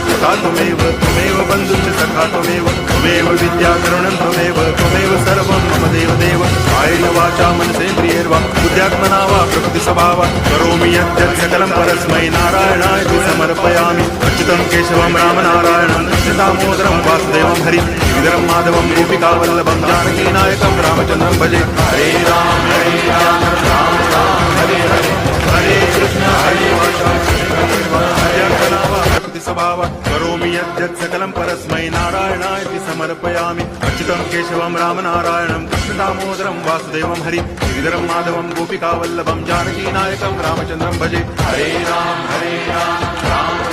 पिता त्वमेव त्वमेव बन्धुश्च सखा त्वमेव त्वमेव विद्याकरणं त्वमेव सर्वं मम देवदेव कायेन वाचा मनसेन्द्रियैर्वा बुद्ध्यात्मना वा प्रकृतिस्वभावात् करोमि यद्यत् सकलं परस्मै नारायणाय समर्पयामि अच्युतं केशवं रामनारायणं कृष्णदामोदरं वासुदेवं हरिं श्रीधरं माधवं गोपिकावल्लभं जानकीनायकं रामचन्द्रं भजे हरे राम राम राम हरे हरे हरे कृष्ण स्वभावात् करोमि यद्यत् सकलं परस्मै नारायणाय समर्पयामि अच्युतं केशवं रामनारायणं कृष्णदामोदरं वासुदेवं हरिं श्रीधरं माधवं गोपिकावल्लभं जानकीनायकं रामचन्द्रं भजे हरे राम राम